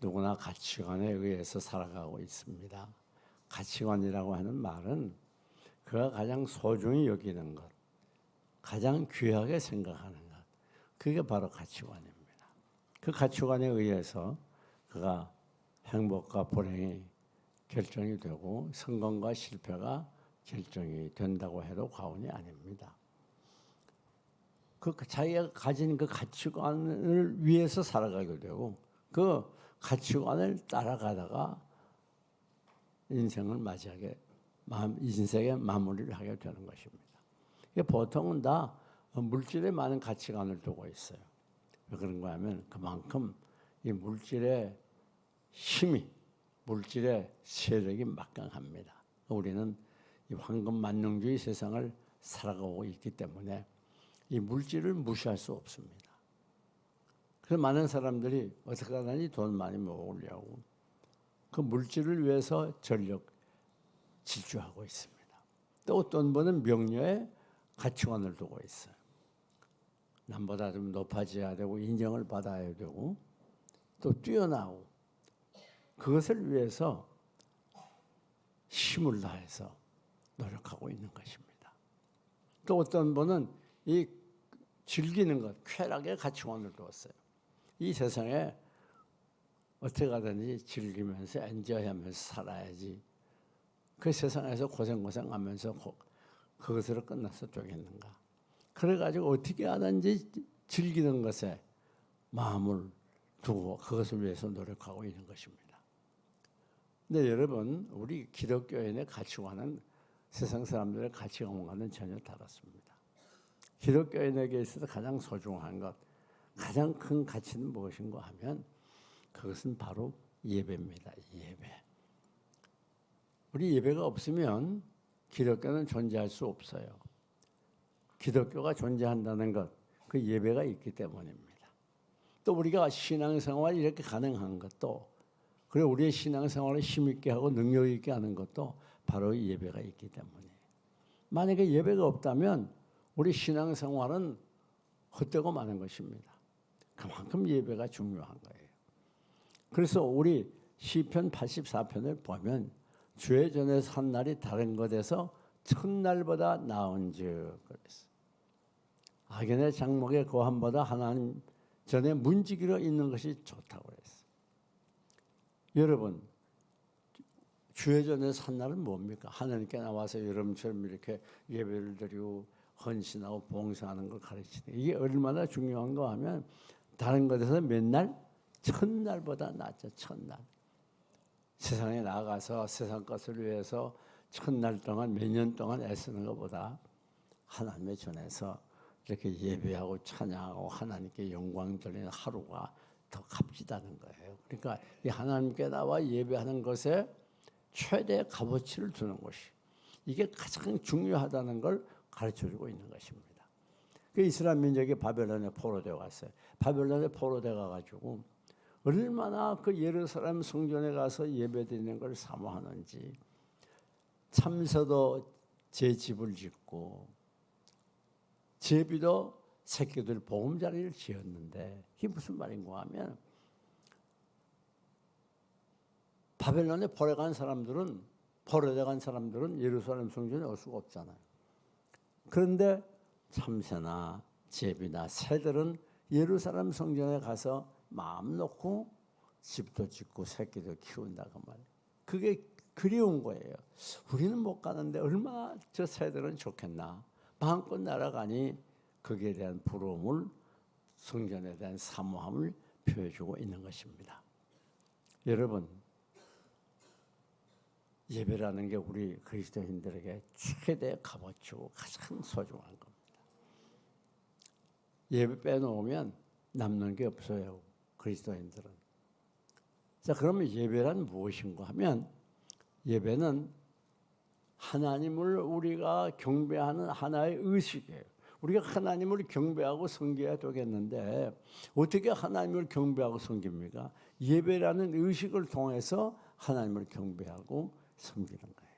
누구나 가치관에 의해서 살아가고 있습니다. 가치관이라고 하는 말은 그가 가장 소중히 여기는 것, 가장 귀하게 생각하는 것, 그게 바로 가치관입니다. 그 가치관에 의해서 그가 행복과 불행이 결정이 되고 성공과 실패가 결정이 된다고 해도 과언이 아닙니다. 그 자기가 가진 그 가치관을 위해서 살아가게 되고 그 가치관을 따라가다가 인생을 맞이하게 인생의 마무리를 하게 되는 것입니다. 보통은 다 물질에 많은 가치관을 두고 있어요. 왜 그런가 하면 그만큼 이 물질의 힘이, 물질의 세력이 막강합니다. 우리는 이 황금 만능주의 세상을 살아가고 있기 때문에 이 물질을 무시할 수 없습니다. 그래서 많은 사람들이 어떻게 하다니 돈 많이 모으려고 그 물질을 위해서 전력 질주하고 있습니다. 또 어떤 분은 명예에 가치관을 두고 있어요. 남보다 좀 높아져야 되고 인정을 받아야 되고 또 뛰어나고 그것을 위해서 힘을 다해서 노력하고 있는 것입니다. 또 어떤 분은 이 즐기는 것, 쾌락의 가치관을 두었어요. 이 세상에 어떻게 하든지 즐기면서 엔조이하면서 살아야지. 그 세상에서 고생하면서 그것으로 끝나서 되겠는가. 그래가지고 어떻게 하든지 즐기는 것에 마음을 두고 그것을 위해서 노력하고 있는 것입니다. 근데 여러분, 우리 기독교인의 가치관은 세상 사람들의 가치관과는 전혀 다릅니다. 기독교인에게 있어서 가장 소중한 것, 가장 큰 가치는 무엇인가 하면 그것은 바로 예배입니다. 예배. 우리 예배가 없으면 기독교는 존재할 수 없어요. 기독교가 존재한다는 것, 그 예배가 있기 때문입니다. 또 우리가 신앙생활이 이렇게 가능한 것도, 그리고 우리의 신앙생활을 힘있게 하고 능력 있게 하는 것도 바로 예배가 있기 때문이에요. 만약에 예배가 없다면 우리 신앙생활은 헛되고 마는 것입니다. 그만큼 예배가 중요한 거예요. 그래서 우리 시편 84편을 보면 주의 전에서 한 날이 다른 것에서 첫날보다 나은즉 그랬어요. 악인의 장막의 거함보다 하나님 전에 문지기로 있는 것이 좋다고 그랬어요. 여러분, 주의 전에서 한 날은 뭡니까? 하나님께 나와서 여러분처럼 이렇게 예배를 드리고 헌신하고 봉사하는 걸 가르치는 이게 얼마나 중요한가 하면 다른 것에서 맨날 첫날보다 낫죠. 첫날. 세상에 나가서 세상 것을 위해서 첫날 동안 몇 년 동안 애쓰는 것보다 하나님의 전에서 이렇게 예배하고 찬양하고 하나님께 영광 돌리는 하루가 더 값지다는 거예요. 그러니까 이 하나님께 나와 예배하는 것에 최대의 값어치를 두는 것이 이게 가장 중요하다는 걸 가르쳐주고 있는 것입니다. 그 이스라엘 민족이 바벨론에 포로되어 갔어요. 바벨론에 포로되어 가가지고 얼마나 그 예루살렘 성전에 가서 예배드리는 걸 사모하는지 참새도 제 집을 짓고 제비도 새끼들 보금자리를 지었는데 이게 무슨 말인가 하면 바벨론에 포로간 사람들은 예루살렘 성전에 올 수가 없잖아요. 그런데 참새나 제비나 새들은 예루살렘 성전에 가서 마음 놓고 집도 짓고 새끼도 키운다고 말이에요. 그게 그리운 거예요. 우리는 못 가는데 얼마나 저 새들은 좋겠나. 마음껏 날아가니 거기에 대한 부러움을 성전에 대한 사모함을 표해주고 있는 것입니다. 여러분, 예배라는 게 우리 그리스도인들에게 최대의 값어치고 가장 소중한 겁니다. 예배 빼놓으면 남는 게 없어요. 그리스도인들은. 자, 그러면 예배란 무엇인가 하면 예배는 하나님을 우리가 경배하는 하나의 의식이에요. 우리가 하나님을 경배하고 섬겨야 되겠는데 어떻게 하나님을 경배하고 섬깁니까? 예배라는 의식을 통해서 하나님을 경배하고 섬기는 거예요.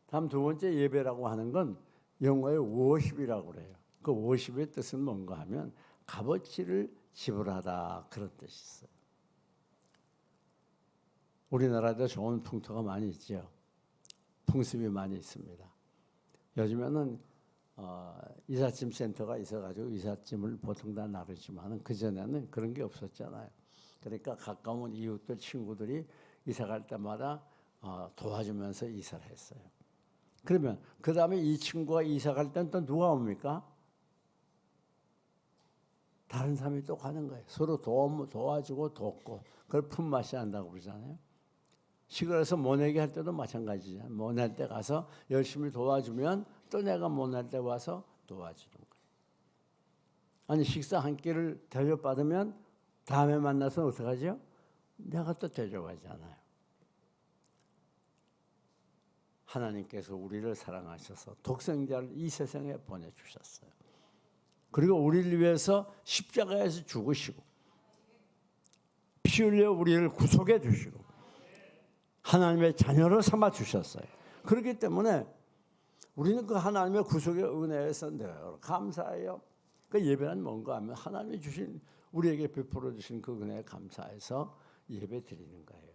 다음 두 번째 예배라고 하는 건 영어의 워십이라고 그래요. 그 워십의 뜻은 뭔가 하면 값어치를 지불하다 그런 뜻이 있어요. 우리나라도 좋은 풍토가 많이 있죠. 풍습이 많이 있습니다. 요즘에는 이삿짐 센터가 있어가지고 이삿짐을 보통 다 나르지만은 그 전에는 그런 게 없었잖아요. 그러니까 가까운 이웃들 친구들이 이사 갈 때마다 도와주면서 이사를 했어요. 그러면 그 다음에 이 친구가 이사 갈 때는 또 누가 옵니까? 다른 사람이 또 가는 거예요. 서로 도와주고 돕고 그걸 품맛이 한다고 그러잖아요. 시골에서 모내기 할 때도 마찬가지잖아요. 모낼 때 가서 열심히 도와주면 또 내가 모낼 때 와서 도와주는 거예요. 아니 식사 한 끼를 대접받으면 다음에 만나서 어떻게 하죠? 내가 또 대접하잖아요. 하나님께서 우리를 사랑하셔서 독생자를 이 세상에 보내주셨어요. 그리고 우리를 위해서 십자가에서 죽으시고 피 흘려 우리를 구속해 주시고 하나님의 자녀로 삼아 주셨어요. 그렇기 때문에 우리는 그 하나님의 구속의 은혜에서 늘 감사해요. 그 예배는 뭔가 하면 하나님이 주신 우리에게 베풀어 주신 그 은혜에 감사해서 예배 드리는 거예요.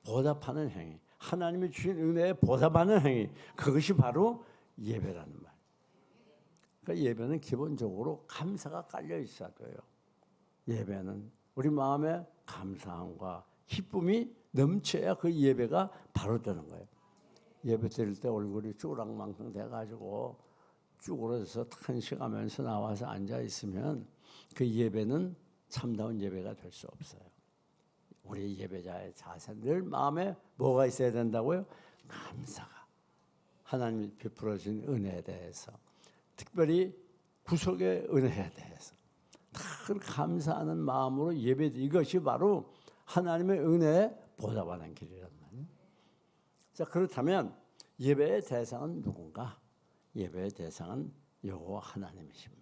보답하는 행위, 하나님이 주신 은혜에 보답하는 행위, 그것이 바로 예배라는 말. 그러니까 예배는 기본적으로 감사가 깔려 있어야 돼요. 예배는 우리 마음에 감사함과 기쁨이 넘쳐야 그 예배가 바로 되는 거예요. 예배 드릴 때 얼굴이 쭈랑망상 돼가지고 쭈그러져서 탄식하면서 나와서 앉아 있으면 그 예배는 참다운 예배가 될 수 없어요. 우리 예배자의 자세 늘 마음에 뭐가 있어야 된다고요? 감사가. 하나님이 베풀어 주신 은혜에 대해서, 특별히 구속의 은혜에 대해서 다 감사하는 마음으로 예배, 이것이 바로 하나님의 은혜에 보답하는 길이란 말이에요. 자, 그렇다면 예배의 대상은 누군가? 예배의 대상은 여호와 하나님이십니다.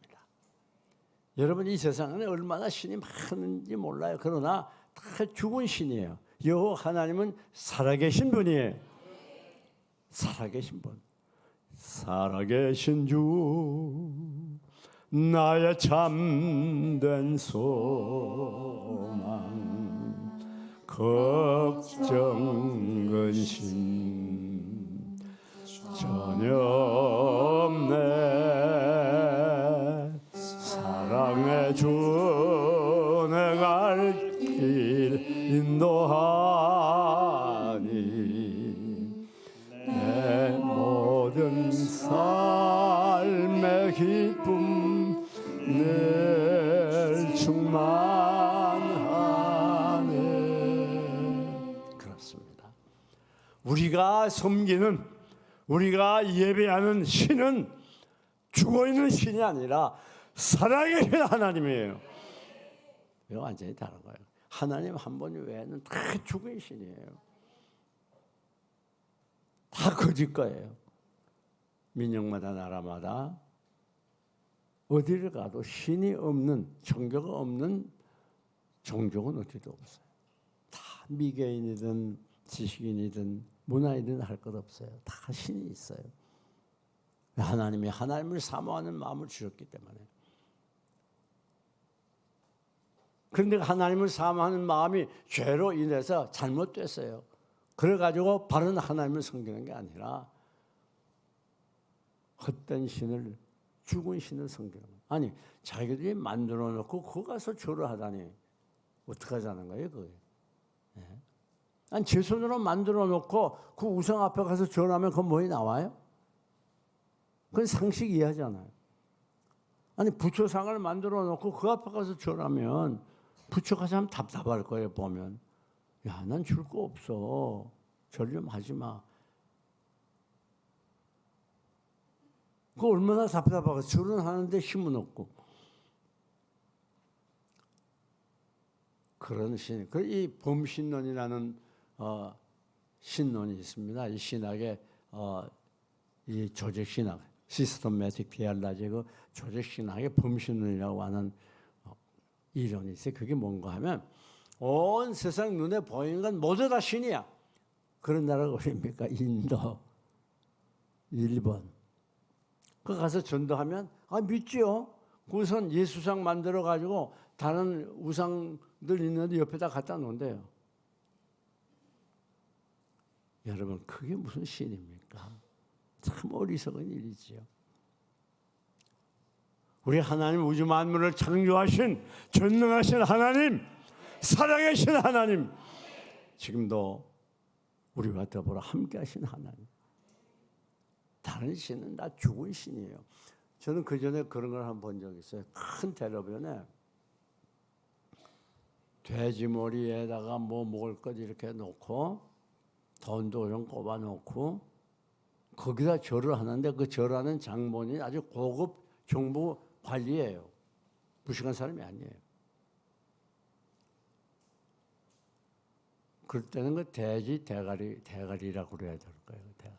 여러분, 이 세상에 얼마나 신이 많은지 몰라요. 그러나 다 죽은 신이에요. 여호와 하나님은 살아계신 분이에요. 살아계신 분. 살아계신 주 나의 참된 소망 걱정 근심 전혀 없네. 사랑의 주 내가 갈 길 인도하니 내 모든 삶의 기쁨 늘 충만하네. 그렇습니다. 우리가 섬기는, 우리가 예배하는 신은 죽어있는 신이 아니라 살아계신 하나님이에요. 이거 완전히 다른 거예요. 하나님 한 분 외에는 다 죽은 신이에요. 다 거짓 거예요. 민족마다 나라마다 어디를 가도 신이 없는, 종교가 없는 종족은 어디도 없어요. 다 미개인이든 지식인이든 문화이든 할 것 없어요. 다 신이 있어요. 하나님이 하나님을 사모하는 마음을 주셨기 때문에. 그런데 하나님을 사모하는 마음이 죄로 인해서 잘못됐어요. 그래가지고 바른 하나님을 섬기는 게 아니라 헛된 신을, 죽은 신을 섬기는 거예요. 아니, 자기들이 만들어 놓고 그거 가서 절을 하다니 어떻게 하자는 거예요, 그게? 네. 아니, 제 손으로 만들어 놓고 그 우상 앞에 가서 절하면 그건 뭐에 나와요? 그건 상식 이해하잖아요. 아니, 부처상을 만들어 놓고 그 앞에 가서 절하면 부처가 참 답답할 거예요, 보면. 야, 난 줄 거 없어. 절 좀 하지 마. 그거 얼마나 답답하고, 절은 하는데 힘은 없고. 그런 신, 이 범신론이라는 신론이 있습니다. 이 신학의 이 조직신학, 시스템매틱 디알라지, 그 조직신학의 범신론이라고 하는 이론이 있어요. 그게 뭔가 하면 온 세상 눈에 보이는 건 모두 다 신이야. 그런 나라가 어딥니까? 인도, 일본. 그 가서 전도하면 믿지요. 우선 예수상 만들어 가지고 다른 우상들 있는데 옆에다 갖다 놓은대요. 여러분 그게 무슨 신입니까? 참 어리석은 일이지요. 우리 하나님 우주 만물을 창조하신 전능하신 하나님, 살아계신 하나님, 지금도 우리와 더불어 함께하신 하나님. 다른 신은 다 죽은 신이에요. 저는 그 전에 그런 걸 한번 본 적이 있어요. 큰 대로변에 돼지 머리에다가 뭐 먹을 것 이렇게 놓고 돈도 좀 꼽아 놓고 거기다 절을 하는데 그 절하는 장본이 아주 고급 정부 관리예요. 무식한 사람이 아니에요. 그럴 때는 그 돼지 대가리라고 그래야 될 거예요. 대가리.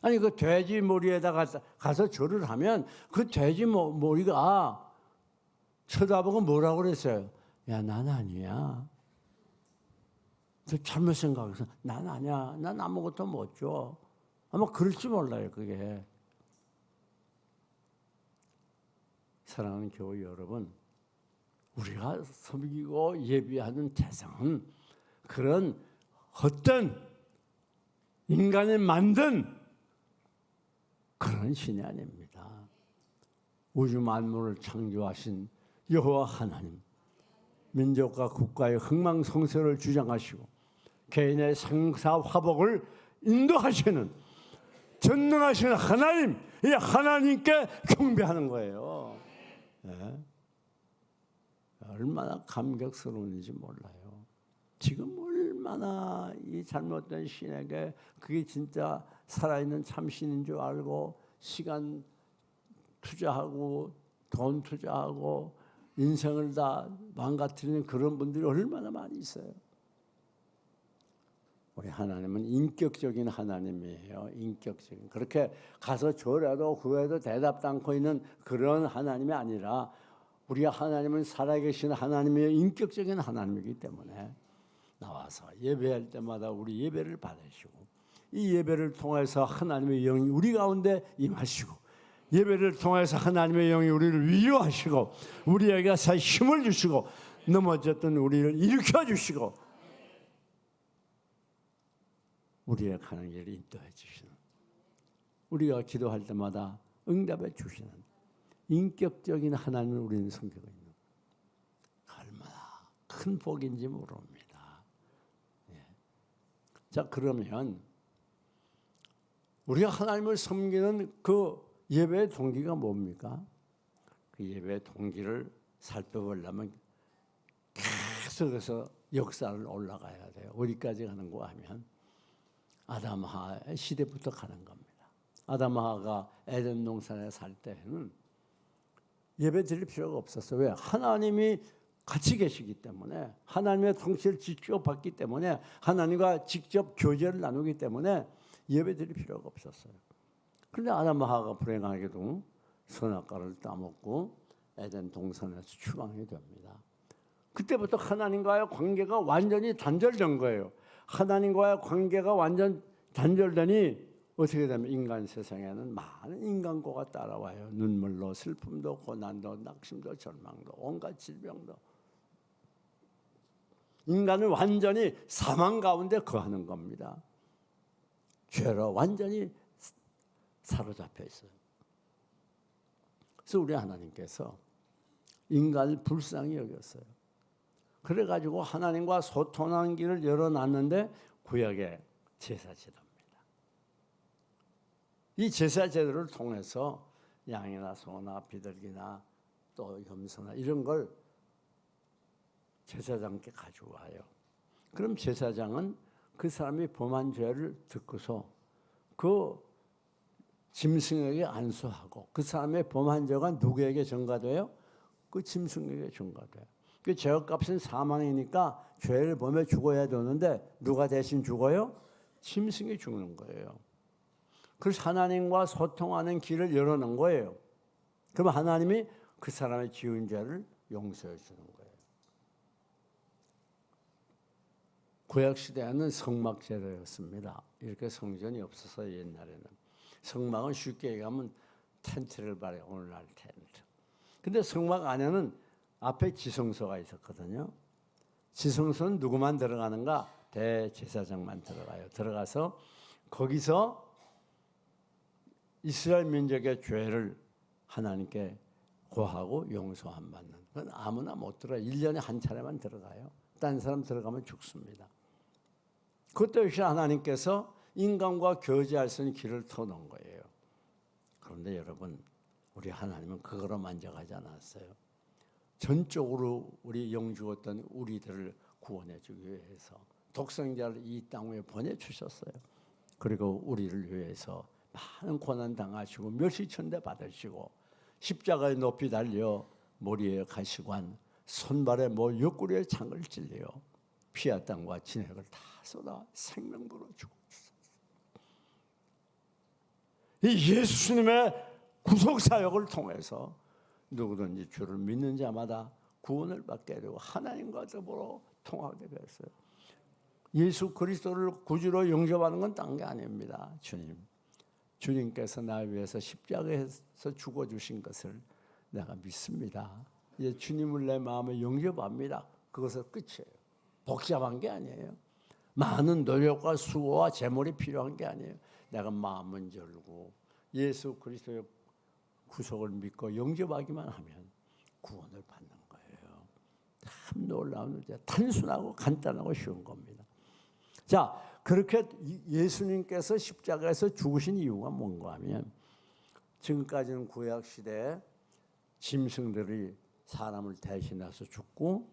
아니 그 돼지 머리에다가 가서 절을 하면 그 돼지 머리가 쳐다보고 뭐라고 그랬어요? 야, 난 아니야. 잘못 생각해서 난 아니야. 난 아무것도 못 줘. 아마 그럴지 몰라요. 그게. 사랑하는 교회 여러분, 우리가 섬기고 예비하는 대상은 그런 헛된 인간이 만든 그런 신이 아닙니다. 우주 만물을 창조하신 여호와 하나님, 민족과 국가의 흥망성쇠를 주장하시고 개인의 생사화복을 인도하시는 전능하신 하나님, 이 하나님께 경배하는 거예요. 네. 얼마나 감격스러운지 몰라요. 지금 얼마나 이 잘못된 신에게 그게 진짜 살아있는 참신인 줄 알고 시간 투자하고 돈 투자하고 인생을 다 망가뜨리는 그런 분들이 얼마나 많이 있어요. 우리 하나님은 인격적인 하나님이에요. 인격적인. 그렇게 가서 절해도 구해도 대답도 않고 있는 그런 하나님이 아니라 우리 하나님은 살아계신 하나님이에요. 인격적인 하나님이기 때문에 나와서 예배할 때마다 우리 예배를 받으시고 이 예배를 통해서 하나님의 영이 우리 가운데 임하시고 예배를 통해서 하나님의 영이 우리를 위로하시고 우리에게 새 힘을 주시고 넘어졌던 우리를 일으켜 주시고 우리의 가는 길을 인도해 주시는 우리가 기도할 때마다 응답해 주시는 인격적인 하나님을 우리는 섬기고 있는 얼마나 큰 복인지 모릅니다. 예. 자 그러면 우리가 하나님을 섬기는 그 예배의 동기가 뭡니까? 그 예배의 동기를 살펴보려면 계속해서 역사를 올라가야 돼요. 어디까지 가는가 하면 아담하의 시대부터 가는 겁니다. 아담하가 에덴 동산에 살 때는 예배 드릴 필요가 없었어요. 왜? 하나님이 같이 계시기 때문에 하나님의 통치를 직접 받기 때문에 하나님과 직접 교제를 나누기 때문에 예배 드릴 필요가 없었어요. 그런데 아담하가 불행하게도 선악과를 따먹고 에덴 동산에서 추방이 됩니다. 그때부터 하나님과의 관계가 완전히 단절된 거예요. 하나님과의 관계가 완전 단절되니 어떻게 되면 인간 세상에는 많은 인간고가 따라와요. 눈물로 슬픔도 고난도 낙심도 절망도 온갖 질병도. 인간은 완전히 사망 가운데 거하는 겁니다. 죄로 완전히 사로잡혀 있어요. 그래서 우리 하나님께서 인간을 불쌍히 여겼어요. 그래가지고 하나님과 소통하는 길을 열어놨는데 구약의 제사제도입니다. 이 제사제도를 통해서 양이나 소나 비둘기나 또 염소나 이런 걸 제사장께 가져와요. 그럼 제사장은 그 사람이 범한 죄를 듣고서 그 짐승에게 안수하고 그 사람의 범한 죄가 누구에게 전가돼요? 그 짐승에게 전가돼요. 그 죄값은 사망이니까 죄를 범해 죽어야 되는데 누가 대신 죽어요? 짐승이 죽는 거예요. 그래서 하나님과 소통하는 길을 열어놓은 거예요. 그럼 하나님이 그 사람의 지은 죄를 용서해 주는 거예요. 구약시대에는 성막제도였습니다. 이렇게 성전이 없어서 옛날에는. 성막은 쉽게 얘기하면 텐트를 말해요. 오늘날 텐트. 근데 성막 안에는 앞에 지성소가 있었거든요. 지성소는 누구만 들어가는가? 대제사장만 들어가요. 들어가서 거기서 이스라엘 민족의 죄를 하나님께 고하고 용서 안 받는, 그건 아무나 못 들어가요. 1년에 한 차례만 들어가요. 딴 사람 들어가면 죽습니다. 그것도 역시 하나님께서 인간과 교제할 수 있는 길을 터놓은 거예요. 그런데 여러분, 우리 하나님은 그거로 만족하지 않았어요. 전적으로 우리 영죽었던 우리들을 구원해 주기 위해서 독생자를 이 땅 위에 보내주셨어요. 그리고 우리를 위해서 많은 고난 당하시고 멸시천대 받으시고 십자가에 높이 달려 머리에 가시관, 손발에 옆구리에 창을 찔려 피와 땀과 진액을 다 쏟아 생명으로 죽으셨어요. 이 예수님의 구속 사역을 통해서 누구든지 주를 믿는 자마다 구원을 받게 되고 하나님과 더불어 통하게 됐어요. 예수 그리스도를 구주로 영접하는 건 딴 게 아닙니다. 주님께서 나 위해서 십자가에서 죽어주신 것을 내가 믿습니다. 이제 주님을 내 마음에 영접합니다. 그것은 끝이에요. 복잡한 게 아니에요. 많은 노력과 수고와 재물이 필요한 게 아니에요. 내가 마음은 열고 예수 그리스도의 구속을 믿고 영접하기만 하면 구원을 받는 거예요. 참 놀라운 문제. 단순하고 간단하고 쉬운 겁니다. 자, 그렇게 예수님께서 십자가에서 죽으신 이유가 뭔가 하면, 지금까지는 구약 시대에 짐승들이 사람을 대신해서 죽고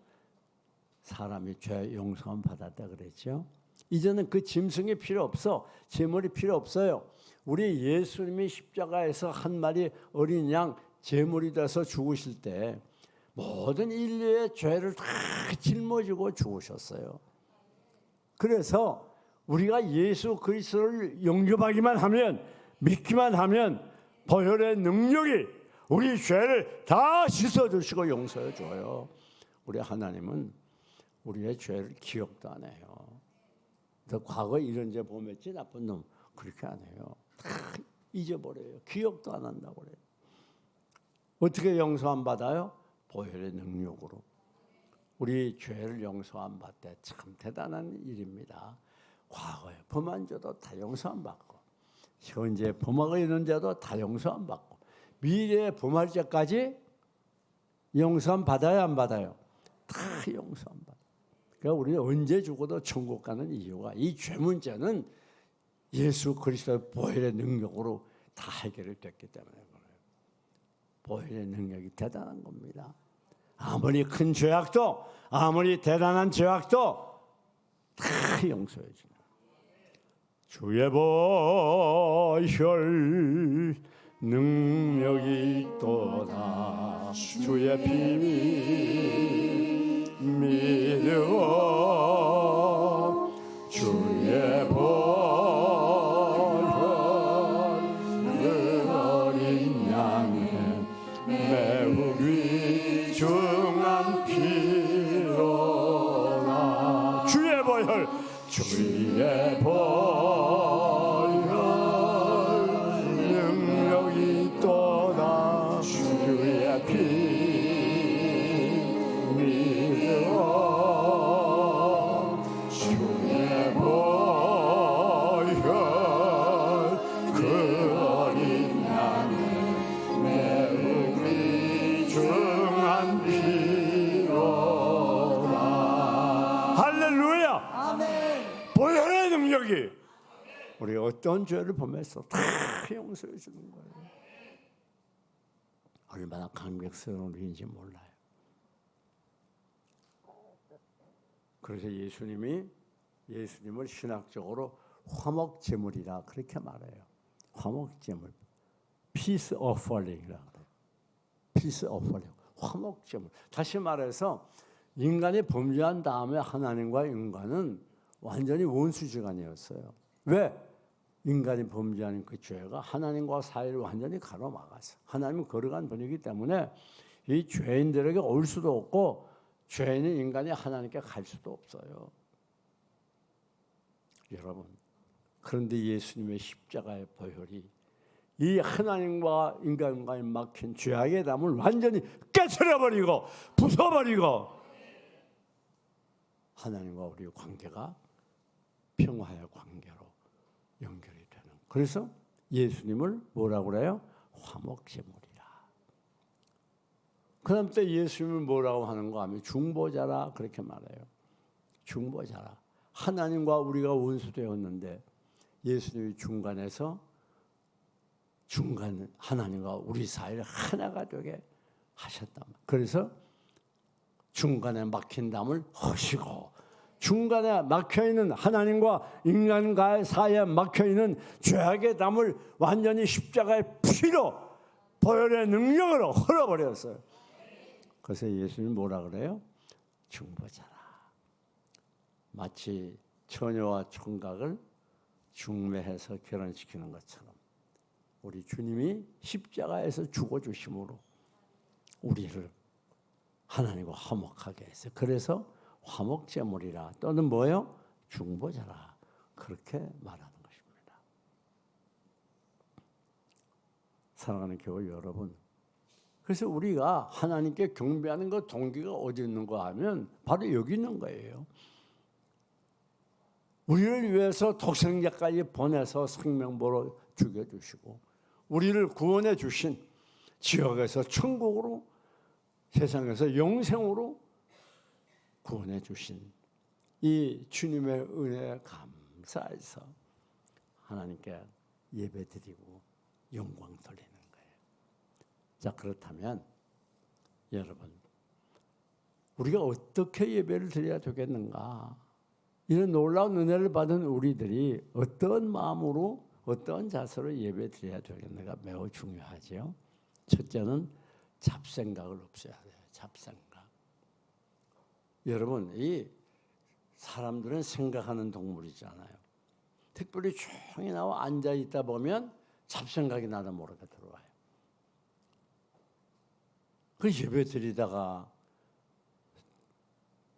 사람이 죄 용서함 받았다 그랬죠. 이제는 그 짐승이 필요 없어. 제물이 필요 없어요. 우리 예수님이 십자가에서 한 마리 어린 양 제물이 돼서 죽으실 때 모든 인류의 죄를 다 짊어지고 죽으셨어요. 그래서 우리가 예수 그리스도를 영접하기만 하면, 믿기만 하면 보혈의 능력이 우리 죄를 다 씻어주시고 용서해 줘요. 우리 하나님은 우리의 죄를 기억도 안 해요. 너 과거에 이런 죄 범했지 나쁜 놈, 그렇게 안 해요. 다 잊어버려요. 기억도 안 한다고 그래요. 어떻게 용서 안 받아요? 보혈의 능력으로. 우리 죄를 용서 안 받대 참 대단한 일입니다. 과거에 범한 죄도 다 용서 안 받고, 현재 범하고 있는 죄도 다 용서 안 받고, 미래에 범할 죄까지 용서 안 받아야 안 받아요? 다 용서 안 받아요. 그러니까 우리는 언제 죽어도 천국 가는 이유가, 이 죄 문제는 예수 그리스도의 보혈의 능력으로 다 해결이 됐기 때문에 그래요. 보혈의 능력이 대단한 겁니다. 아무리 큰 죄악도, 아무리 대단한 죄악도 다 용서해 주는 주의 보혈 능력이 있도다. 주의 피 믿어 주의 보혈 그 어린 양의 매우 귀중한 피로다. 주의 보혈, 주의 보혈 능력이 있도다. 주의 피 믿어 주의 보혈 그 어린 양의 매우 귀중한 피로다. 할렐루야. 보혈의 능력이 우리 어떤 죄를 범해서 다 용서해 주는 거예요. 얼마나 감격스러운 일인지 몰라요. 그래서 예수님을 신학적으로 화목제물이라 그렇게 말해요. 화목제물, peace offering이라고 그래요. peace offering, 화목제물. 다시 말해서 인간이 범죄한 다음에 하나님과 인간은 완전히 원수지간이었어요. 왜? 인간이 범죄하는 그 죄가 하나님과 사이를 완전히 가로막았어. 하나님은 거룩한 분이기 때문에 이 죄인들에게 올 수도 없고, 죄인은 인간이 하나님께 갈 수도 없어요. 여러분, 그런데 예수님의 십자가의 보혈이 이 하나님과 인간과의 막힌 죄악의 담을 완전히 깨트려버리고 부숴버리고 하나님과 우리의 관계가 평화의 관계로 연결이 되는. 그래서 예수님을 뭐라고 그래요? 화목제물이라. 그 다음 때 예수님을 뭐라고 하는가 하면 중보자라 그렇게 말해요. 중보자라. 하나님과 우리가 원수되었는데 예수님이 중간에서 하나님과 우리 사이를 하나가 되게 하셨단 말이에요. 그래서 중간에 막힌 담을 허시고, 중간에 막혀있는 하나님과 인간과 사이에 막혀있는 죄악의 담을 완전히 십자가의 피로 보혈의 능력으로 헐어버렸어요. 그래서 예수님 뭐라 그래요? 중보자라. 마치 처녀와 총각을 중매해서 결혼시키는 것처럼 우리 주님이 십자가에서 죽어주심으로 우리를 하나님과 화목하게 했어요. 그래서 화목제물이라 또는 뭐예요? 중보자라 그렇게 말하는 것입니다. 사랑하는 교회 여러분, 그래서 우리가 하나님께 경배하는 것 동기가 어디 있는가 하면 바로 여기 있는 거예요. 우리를 위해서 독생자까지 보내서 생명보로 죽여주시고 우리를 구원해 주신 지옥에서 천국으로, 세상에서 영생으로 구원해 주신 이 주님의 은혜에 감사해서 하나님께 예배드리고 영광 돌리는 거예요. 자, 그렇다면 여러분, 우리가 어떻게 예배를 드려야 되겠는가? 이런 놀라운 은혜를 받은 우리들이 어떤 마음으로, 어떤 자세로 예배 드려야 되겠는가 매우 중요하죠. 첫째는 잡생각을 없애야 돼요. 잡생각. 여러분, 이 사람들은 생각하는 동물이잖아요. 특별히 조용히 나와 앉아 있다 보면 잡생각이 나도 모르게 들어와요. 그 예배 드리다가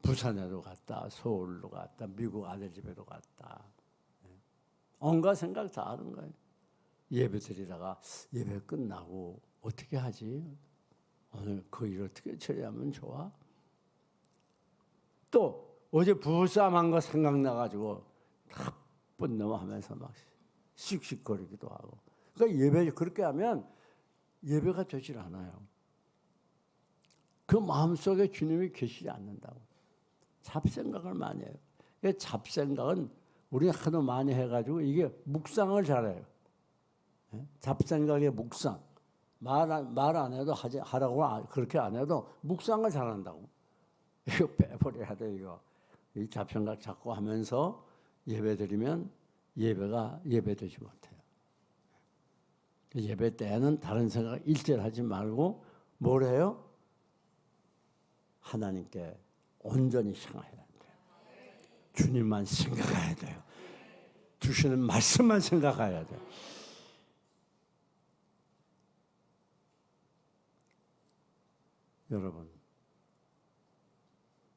부산에도 갔다, 서울로 갔다, 미국 아들 집에도 갔다. 온갖 생각 다 하는 거예요. 예배 드리다가 예배 끝나고 어떻게 하지? 오늘 그 일 어떻게 처리하면 좋아? 또 어제 부부싸움한 거 생각나가지고 나쁜 놈 하면서 막 씩씩거리기도 하고. 그러니까 예배 그렇게 하면 예배가 되질 않아요. 그 마음속에 주님이 계시지 않는다고. 잡생각을 많이 해요. 잡생각은 우리 하도 많이 해가지고 이게 묵상을 잘해요. 잡생각의 묵상. 말 안 해도 하라고 그렇게 안 해도 묵상을 잘한다고. 이거 빼버려야 돼, 이거. 이 잡생각 자꾸 하면서 예배 드리면 예배가 예배되지 못해요. 예배 때는 다른 생각 일절하지 말고 뭘 해요? 하나님께 온전히 향해야 돼요. 주님만 생각해야 돼요. 주시는 말씀만 생각해야 돼요. 여러분,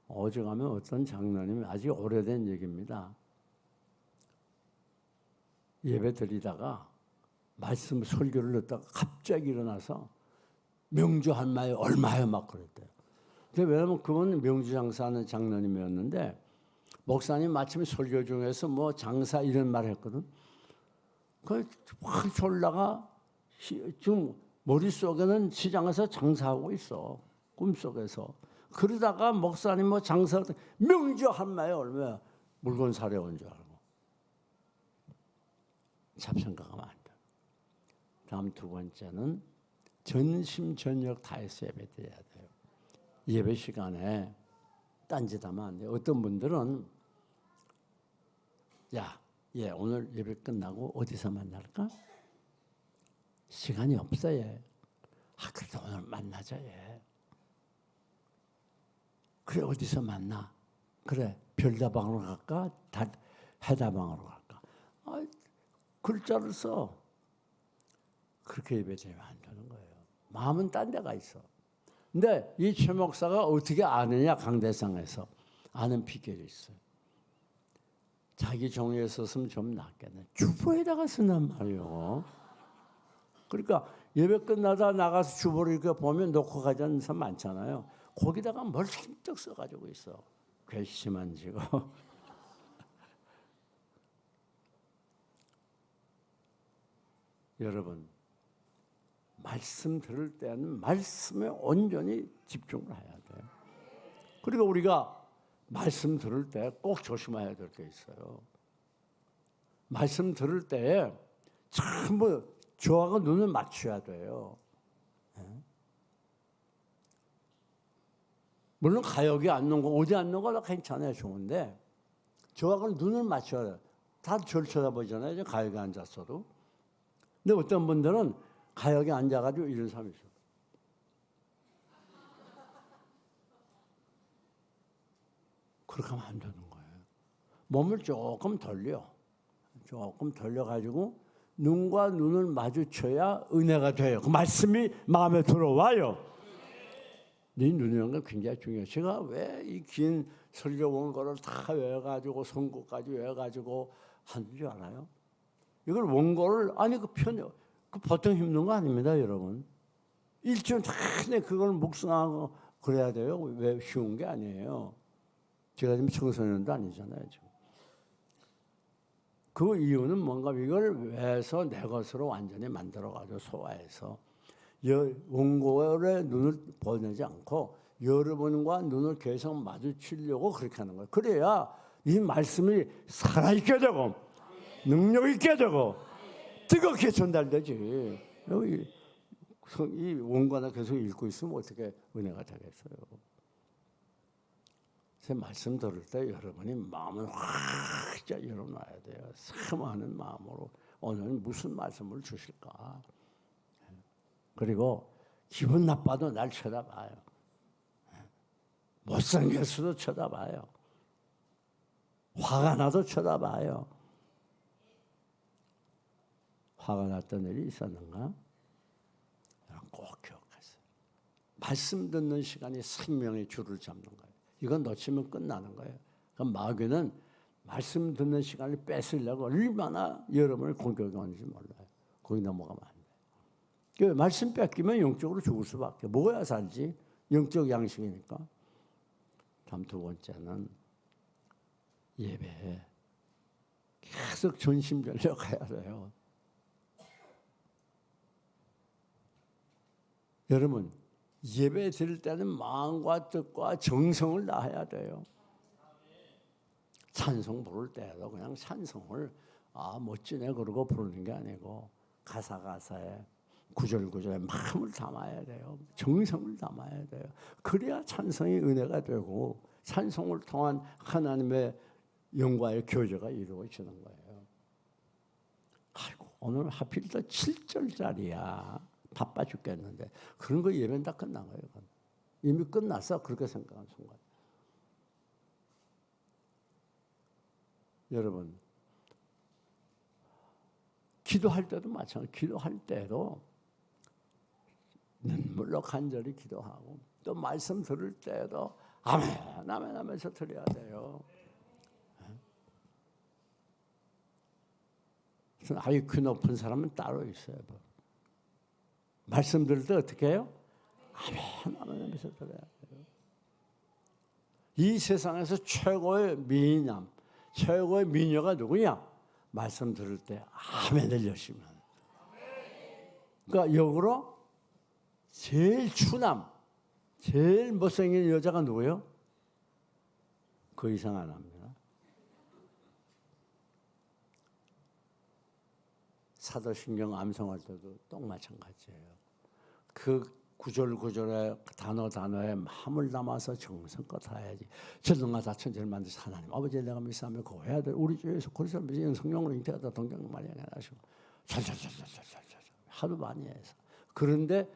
어젯밤에 어떤 장로님이 아주 오래된 얘기입니다. 예배 드리다가 말씀 설교를 듣다가 갑자기 일어나서 명주 한 마에 얼마요 막 그랬대요. 왜냐하면 그건 명주 장사하는 장로님이었는데 목사님 마침 설교 중에서 뭐 장사 이런 말을 했거든. 확 졸다가 지금 머릿속에는 시장에서 장사하고 있어. 꿈속에서. 그러다가 목사님 뭐 장사 명주 한 마에 얼마야 물건 사려 온 줄 알고. 잡생각하면 안 돼. 다음 두 번째는 전심전력 다해서 예배 드려야 돼요. 예배 시간에 딴짓하면 안 돼요. 어떤 분들은 오늘 예배 끝나고 어디서 만날까? 시간이 없어 얘. 그래도 오늘 만나자 얘. 그래 어디서 만나? 그래 별다방으로 갈까? 해다방으로 갈까? 글자를 써. 그렇게 예배드리면 안 되는 거예요. 마음은 딴 데가 있어. 근데 이 최 목사가 어떻게 아느냐, 강대상에서 아는 비결이 있어요. 자기 종이에 썼으면 좀 낫겠네. 주보에다가 쓴단 말이에요. 그러니까 예배 끝나다 나가서 주보를 이렇게 보면 놓고 가자는 사람 많잖아요. 거기다가 뭘 잔뜩 써가지고 있어. 괘씸한 지고. 여러분, 말씀 들을 때는 말씀에 온전히 집중을 해야 돼요. 그리고 우리가 말씀 들을 때 꼭 조심해야 될 게 있어요. 말씀 들을 때에 전부 저하고 눈을 맞춰야 돼요. 물론 가역이 앉는 거, 어디 앉는 거나 괜찮아요. 좋은데 저하고 눈을 맞춰야 돼요. 다 저를 쳐다보잖아요. 가역에 앉았어도. 근데 어떤 분들은 가역에 앉아가지고 이런 사람이 있어요. 그렇게 하면 안 되는 거예요. 몸을 조금 돌려가지고 눈과 눈을 마주쳐야 은혜가 돼요. 그 말씀이 마음에 들어와요. 네 눈이라는 건 굉장히 중요해요. 제가 왜 이 긴 설교 원고를 다 외워가지고 선고까지 외워가지고 하는 줄 알아요? 이걸 원고를 그 보통 힘든 거 아닙니다, 여러분. 일주일 내내 그걸 묵상하고 그래야 돼요. 왜 쉬운 게 아니에요. 제가 지금 청소년도 아니잖아요, 지금. 그 이유는 뭔가 이걸 외워서 내 것으로 완전히 만들어가지고 소화해서 원고에 눈을 보내지 않고 여러분과 눈을 계속 마주치려고 그렇게 하는 거예요. 그래야 이 말씀이 살아있게 되고 능력 있게 되고 뜨겁게 전달되지. 이 원고나 계속 읽고 있으면 어떻게 은혜가 되겠어요. 제 말씀 들을 때 여러분이 마음을 확 열어놔야 돼요. 사모하는 마음으로 오늘 무슨 말씀을 주실까. 그리고 기분 나빠도 날 쳐다봐요. 못생겼어도 쳐다봐요. 화가 나도 쳐다봐요. 화가 났던 일이 있었는가? 꼭 기억하세요. 말씀 듣는 시간이 생명의 줄을 잡는 거예요. 이건 놓치면 끝나는 거예요. 그럼 마귀는 말씀 듣는 시간을 뺏으려고 얼마나 여러분을 공격하는지 몰라요. 거기 넘어가면 안 돼요. 말씀 뺏기면 영적으로 죽을 수밖에. 먹어야 살지. 영적 양식이니까. 다음 두 번째는 예배에 계속 전심전력 해야 돼요. 여러분, 예배 드릴 때는 마음과 뜻과 정성을 다해야 돼요. 찬송 부를 때도 그냥 찬송을 멋지네 그러고 부르는 게 아니고 가사에 구절구절에 마음을 담아야 돼요. 정성을 담아야 돼요. 그래야 찬송이 은혜가 되고 찬송을 통한 하나님의 영과의 교제가 이루어지는 거예요. 아이고, 오늘 하필 또 7절짜리야. 바빠 죽겠는데. 그런 거 예배는 다 끝난 거예요. 이미 끝났어. 그렇게 생각한 순간. 여러분, 기도할 때도 마찬가지로 기도할 때도 눈물로 간절히 기도하고 또 말씀 들을 때도 아멘 아멘 하면서 드려야 돼요. IQ 높은 사람은 따로 있어요. 말씀 들을 때 어떻게 해요? 아멘 아멘 하면서 드려야 돼요. 이 세상에서 최고의 미남, 최고의 미녀가 누구냐? 말씀 들을 때 아멘을 열심히 하는. 그러니까 역으로 제일 추남, 제일 못생긴 여자가 누구예요? 그 이상 안 합니다. 사도신경 암송할 때도 똑 마찬가지예요. 그 구절구절에 단어에 마음을 담아서 정성껏 해야지. 전능하사 천지를 만드신 하나님 아버지 내가 믿사오며 고해야 될 우리 주 예수 그리스도 믿으신 성령으로 잉태하다 동정 마리아가 나시고 하도 많이 해서. 그런데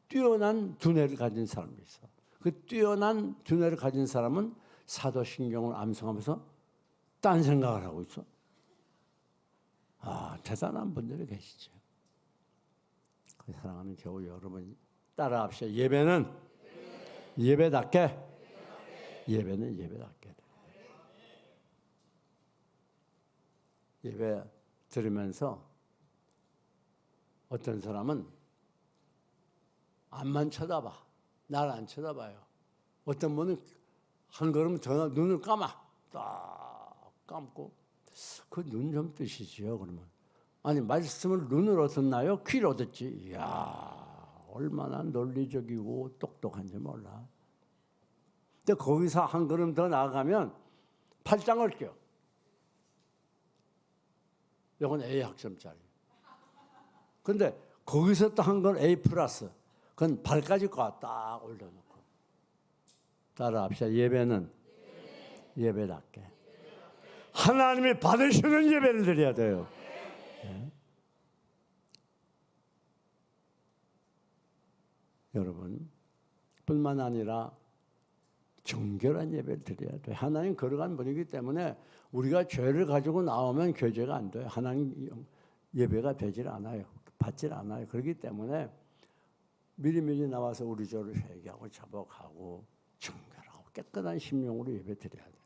뛰어난 두뇌를 가진 사람이 있어. 그 뛰어난 두뇌를 가진 사람은 사도신경을 암송하면서 딴 생각을 하고 있어. 대단한 분들이 계시죠. 그 사랑하는 교우 여러분 따라합시다. 예배는 예배답게. 예배는 예배답게. 예배 들으면서 어떤 사람은 앞만 쳐다봐. 날 안 쳐다봐요. 어떤 분은 한 걸음 더 눈을 감아. 딱 감고 그 눈 좀 뜨시지요. 그러면 아니 말씀을 눈으로 듣나요? 귀로 듣지. 이야, 얼마나 논리적이고 똑똑한지 몰라. 근데 거기서 한 걸음 더 나아가면 팔짱을 껴. 이건 A 학점짜리. 근데 거기서 또 한 건 A 플러스. 그건 발까지 딱 올려놓고. 따라합시다. 예배는 예배답게. 하나님이 받으시는 예배를 드려야 돼요. 네. 여러분, 뿐만 아니라 정결한 예배를 드려야 돼요. 하나님 거룩한 분이기 때문에 우리가 죄를 가지고 나오면 교제가 안 돼요. 하나님 예배가 되질 않아요. 받질 않아요. 그렇기 때문에 미리미리 나와서 우리 죄를 회개하고 자복하고 정결하고 깨끗한 심령으로 예배 드려야 돼요.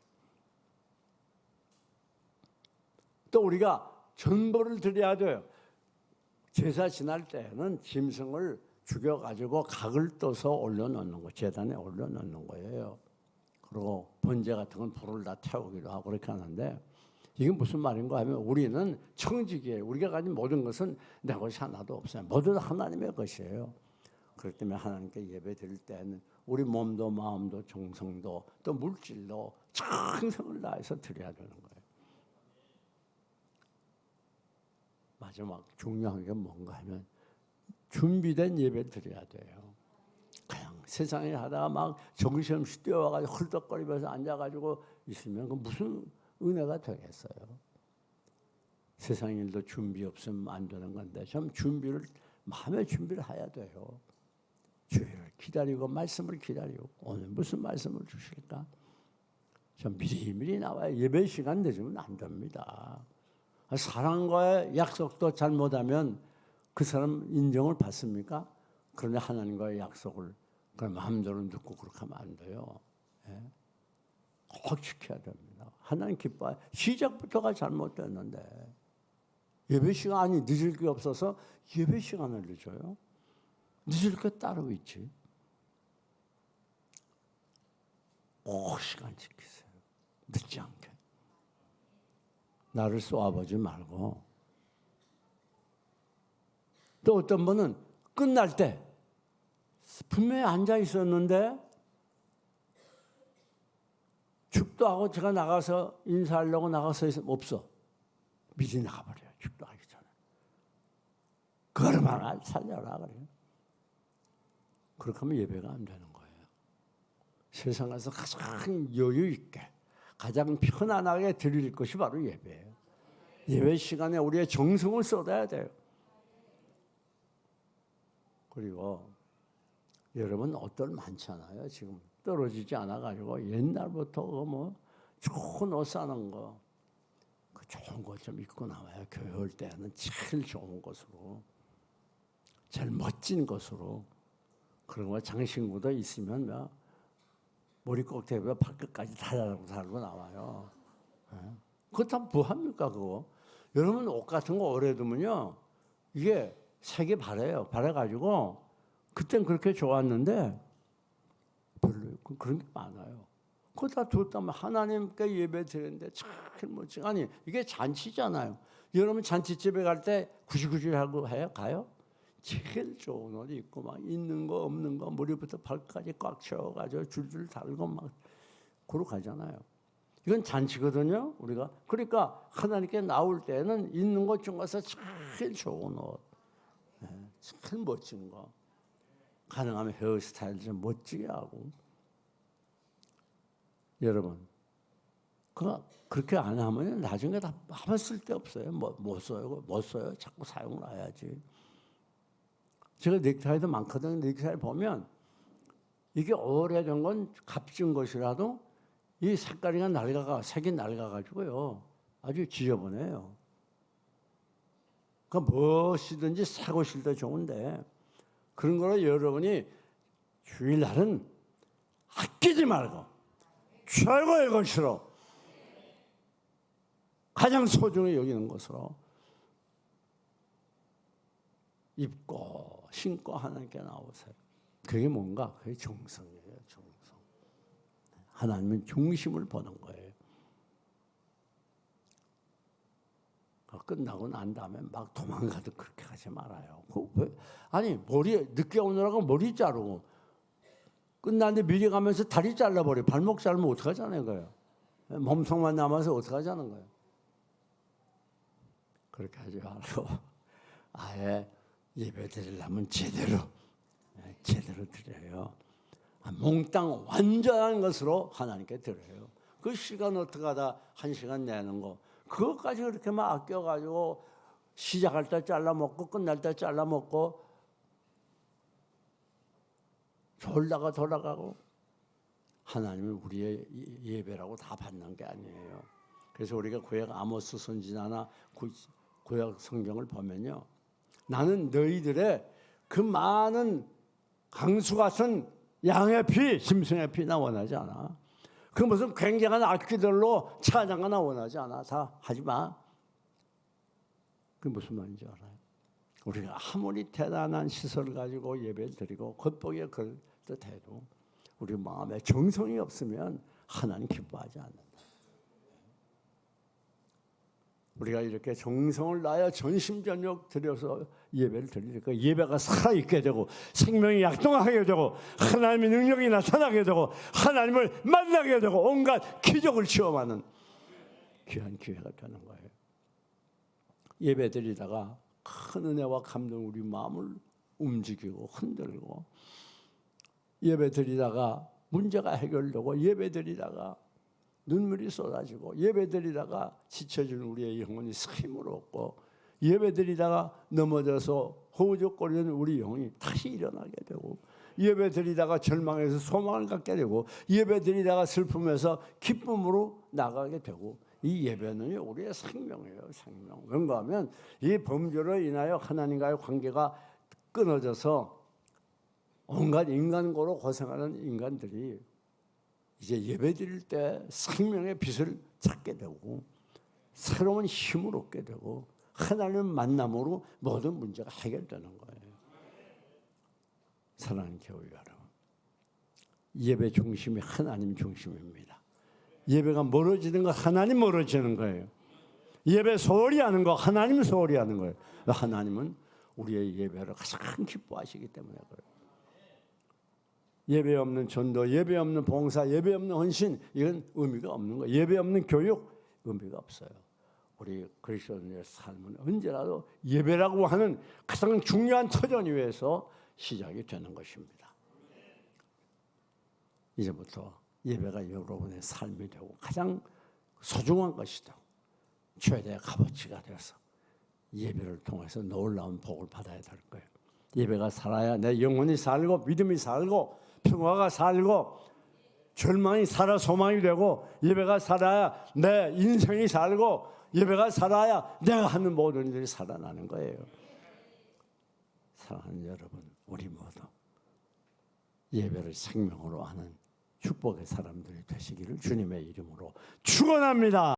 또 우리가 전보를 드려야 돼요. 제사 지날 때는 짐승을 죽여가지고 각을 떠서 올려놓는 거, 제단에 올려놓는 거예요. 그리고 번제 같은 건 불을 다 태우기도 하고 그렇게 하는데 이게 무슨 말인가 하면 우리는 청지기예요. 우리가 가진 모든 것은 내 것이 하나도 없어요. 모두 하나님의 것이에요. 그렇기 때문에 하나님께 예배 드릴 때는 우리 몸도 마음도 정성도 또 물질도 정성을 다해서 드려야 되는 거예요. 마지막 중요한 게 뭔가 하면 준비된 예배 드려야 돼요. 그냥 세상에 하다가 막 정신없이 뛰어와가지고 헐떡거리면서 앉아가지고 있으면 그 무슨 은혜가 되겠어요. 세상 일도 준비 없으면 안 되는 건데 좀 준비를 마음의 준비를 해야 돼요. 주를 기다리고 말씀을 기다리고 오늘 무슨 말씀을 주실까? 좀 미리미리 나와야 예배 시간 늦으면 안 됩니다. 사람과의 약속도 잘못하면 그 사람 인정을 받습니까? 그런데 하나님과의 약속을 그런 마음대로 듣고 그렇게 하면 안 돼요. 예? 꼭 지켜야 됩니다. 하나님 기뻐요. 시작부터가 잘못됐는데 예배 시간이 늦을 게 없어서 예배 시간을 늦어요. 늦을 게 따로 있지. 꼭 시간 지키세요. 늦지 않게. 나를 쏘아보지 말고. 또 어떤 분은 끝날 때 분명히 앉아 있었는데 축도하고 제가 나가서 인사하려고 나가서 있으면 없어. 미리 나가버려요. 축도하기 전에. 그걸 말아 살려라 그래요. 그렇게 하면 예배가 안 되는 거예요. 세상에서 가장 여유 있게 가장 편안하게 드릴 것이 바로 예배예요. 예배 시간에 우리의 정성을 쏟아야 돼요. 그리고 여러분 옷들 많잖아요. 지금 떨어지지 않아가지고 옛날부터 뭐 좋은 옷 사는 거, 그 좋은 것 좀 입고 나와요. 교회 올 때는 제일 좋은 것으로, 제일 멋진 것으로 그런 거 장신구도 있으면 머리 꼭대기부터 발끝까지 다 달고 나와요. 그거 다 뭐합니까 그거? 여러분 옷 같은 거 오래 두면요 이게 색이 바래요. 바래가지고 그땐 그렇게 좋았는데 별로 그런 게 많아요. 그거 다 뒀다면 하나님께 예배 드리는데 참 멋지. 아니 이게 잔치잖아요. 여러분 잔치집에 갈 때 구질구질하고 해요? 가요? 제일 좋은 옷 입고 막 있는 거 없는 거 머리부터 발까지 꽉 채워가지고 줄줄 달고 막 그러고 가잖아요. 이건 잔치거든요. 우리가 그러니까 하나님께 나올 때는 있는 것 중에서 제일 좋은 옷, 제일 멋진 거, 가능하면 헤어스타일 좀 멋지게 하고. 여러분, 그렇게 안 하면 나중에 다 아무 쓸데 없어요. 못 써요. 못 써요. 자꾸 사용을 해야지. 제가 넥타이도 많거든요. 넥타이 보면 이게 오래된 건 값진 것이라도 이 색깔이 색이 낡아가지고요. 아주 지저분해요. 그러니까 무엇이든지 새 것일 때 좋은데 그런 거로 여러분이 주일날은 아끼지 말고 최고의 것으로 가장 소중히 여기는 것으로 입고 신고 하나님께 나오세요. 그게 뭔가? 그게 정성이에요. 정성. 하나님은 중심을 보는 거예요. 끝나고 난 다음에 막 도망가도 그렇게 하지 말아요. 아니 머리 늦게 오느라고 머리 자르고 끝났는데 미리 가면서 다리 잘라버려. 발목 자르면 어떡하자는 거예요. 몸통만 남아서 어떡하자는 거예요. 그렇게 하지 말고 아예 예배 드리려면 제대로 드려요. 몽땅 완전한 것으로 하나님께 드려요. 그 시간 어떻게 하다 1시간 내는 거 그것까지 그렇게 막 아껴가지고 시작할 때 잘라먹고 끝날 때 잘라먹고 졸다가 돌아가고 하나님은 우리의 예배라고 다 받는 게 아니에요. 그래서 우리가 구약 아모스 선지자나 구약 성경을 보면요. 나는 너희들의 그 많은 강수 같은 양의 피, 짐승의 피나 원하지 않아. 그 무슨 굉장한 악기들로 찬양하나 원하지 않아. 다 하지 마. 그게 무슨 말인지 알아요? 우리가 아무리 대단한 시설을 가지고 예배를 드리고 겉보기에 그럴듯해도 우리 마음에 정성이 없으면 하나님 기뻐하지 않는다. 우리가 이렇게 정성을 다하여 전심전력 들여서 예배를 드리니까 예배가 살아있게 되고 생명이 약동하게 되고 하나님의 능력이 나타나게 되고 하나님을 만나게 되고 온갖 기적을 체험하는 귀한 기회가 되는 거예요. 예배 드리다가 큰 은혜와 감동 우리 마음을 움직이고 흔들고 예배 드리다가 문제가 해결되고 예배 드리다가 눈물이 쏟아지고 예배 드리다가 지쳐진 우리의 영혼이 힘을 얻고 예배 드리다가 넘어져서 허우적거리는 우리 영혼이 다시 일어나게 되고 예배 드리다가 절망해서 소망을 갖게 되고 예배 드리다가 슬픔에서 기쁨으로 나가게 되고 이 예배는 우리의 생명이에요. 생명. 뭔가 하면 이 범죄로 인하여 하나님과의 관계가 끊어져서 온갖 인간고로 고생하는 인간들이 이제 예배 드릴 때 생명의 빛을 찾게 되고 새로운 힘을 얻게 되고 하나님 만남으로 모든 문제가 해결되는 거예요. 사랑하는 교회 여러분, 예배 중심이 하나님 중심입니다. 예배가 멀어지는 거 하나님 멀어지는 거예요. 예배 소홀히 하는 거 하나님 소홀히 하는 거예요. 하나님은 우리의 예배를 가장 기뻐하시기 때문에 그래요. 예배 없는 전도, 예배 없는 봉사, 예배 없는 헌신 이건 의미가 없는 거예요. 예배 없는 교육 의미가 없어요. 우리 그리스도인의 삶은 언제라도 예배라고 하는 가장 중요한 터전 위에서 시작이 되는 것입니다. 이제부터 예배가 여러분의 삶이 되고 가장 소중한 것이다. 최대의 값어치가 되어서 예배를 통해서 놀라운 복을 받아야 될 거예요. 예배가 살아야 내 영혼이 살고 믿음이 살고 평화가 살고 절망이 살아 소망이 되고 예배가 살아야 내 인생이 살고 예배가 살아야 내가 하는 모든 일이 살아나는 거예요. 사랑하는 여러분, 우리 모두 예배를 생명으로 하는 축복의 사람들이 되시기를 주님의 이름으로 축원합니다.